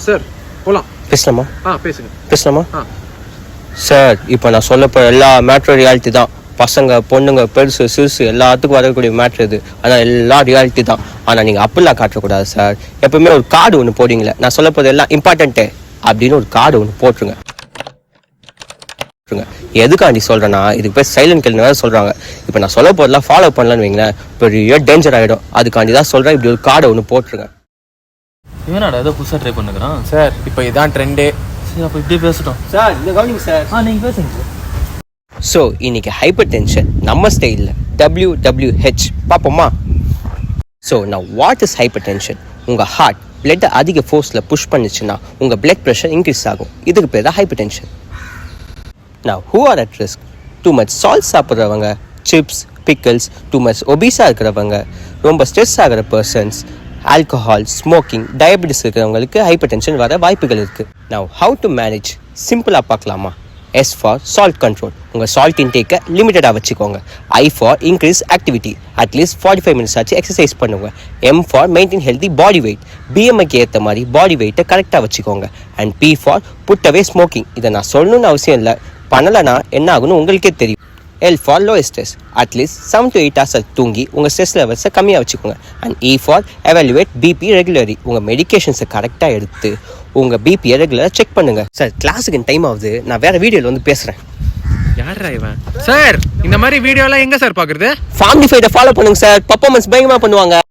Sir போகலாம். பேசலாமா? பேசலாமா சார்? இப்போ நான் சொல்ல போகிற எல்லா மேட்ரும் ரியாலிட்டி தான். பசங்க பொண்ணுங்க பெருசு சிறுசு எல்லாத்துக்கும் வரக்கூடிய மேட்ரு இது. ஆனால் எல்லா ரியாலிட்டி தான். ஆனால் நீங்கள் அப்படிலாம் காட்டக்கூடாது சார். எப்பவுமே ஒரு கார்டு ஒன்று போடுவீங்களே, நான் சொல்ல போகிறது எல்லாம் இம்பார்ட்டன்ட்டு அப்படின்னு ஒரு கார்டு ஒன்று போட்டுருங்க. எதுக்காண்டி சொல்கிறேன்னா, இதுக்கு பேர் சைலண்ட் கில்னு வேறு சொல்கிறாங்க. இப்போ நான் சொல்ல போதெல்லாம் ஃபாலோ பண்ணலான்னு வைங்களேன், பெரிய டேஞ்சர் ஆகிடும். அதுக்காண்டி தான் சொல்கிறேன், இப்படி ஒரு கார்டை ஒன்று போட்டுருங்க. இவனாடா ஏதோ புதுசாக ட்ரை பண்ணுறான் சார். இப்போ இதான் ட்ரெண்டே. சரி, அப்போ இப்படி பேசட்டும் சார். இந்த கவனிங்க சார். நீங்கள் பேசுங்க சார். ஸோ இன்னைக்கு ஹைப்பர் டென்ஷன் நம்ம ஸ்டைலில் WWH பார்ப்போமா? ஸோ நான் வாட் இஸ் ஹைப்பர் டென்ஷன்? உங்கள் ஹார்ட் பிளட்டை அதிக ஃபோர்ஸில் புஷ் பண்ணிச்சுன்னா உங்கள் பிளட் ப்ரெஷர் இன்க்ரீஸ் ஆகும். இதுக்கு பேர் தான் ஹைப்பர் டென்ஷன். நான் who are at risk? Too much salt சாப்பிட்றவங்க, சிப்ஸ், பிக்கிள்ஸ், டூ மச் ஒபீஸாக இருக்கிறவங்க, ரொம்ப ஸ்ட்ரெஸ் ஆகிற பர்சன்ஸ், ஆல்கஹால், ஸ்மோக்கிங், டயபெட்டிஸ் இருக்கிறவங்களுக்கு ஹைப்பர் டென்ஷன் வர வாய்ப்புகள் இருக்குது. நான் ஹவு டு மேனேஜ் சிம்பிளாக பார்க்கலாமா? S for salt control. உங்கள் சால்ட் இன்டேக்கை லிமிட்டடாக வச்சுக்கோங்க. I ஃபார் இன்க்ரீஸ் ஆக்டிவிட்டி, அட்லீஸ்ட் 45 மினிட்ஸ் ஆச்சு எக்ஸசைஸ் பண்ணுங்க. M for maintain healthy body weight, BMIக்கு ஏற்ற மாதிரி பாடி வெயிட்டை கரெக்டாக வச்சுக்கோங்க. And P for put away smoking. இதை நான் சொல்லணும்னு அவசியம் இல்லை, பண்ணலைன்னா என்ன ஆகுன்னு உங்களுக்கே தெரியும். L for low stress, at least 7 to 8 hours தூங்கி உங்கள் ஸ்ட்ரெஸ் லெவல்ஸை கம்மியாக வச்சுக்கோங்க. And E for evaluate BP ரெகுலரி. உங்கள் மெடிக்கேஷன்ஸை கரெக்டாக எடுத்து உங்கள் பிபியை ரெகுலராக செக் பண்ணுங்கள். சார், கிளாஸுக்கு டைம் ஆகுது, நான் வேறு வீடியோவில் வந்து பேசுகிறேன். யாரா இவன்? சார், இந்த மாதிரி வீடியோலாம் எங்கே சார் பார்க்குறது? ஃபேமிலி ஃபைட்டை ஃபாலோ பண்ணுங்க சார், பர்ஃபார்மன்ஸ் பயங்கரமாக பண்ணுவாங்க.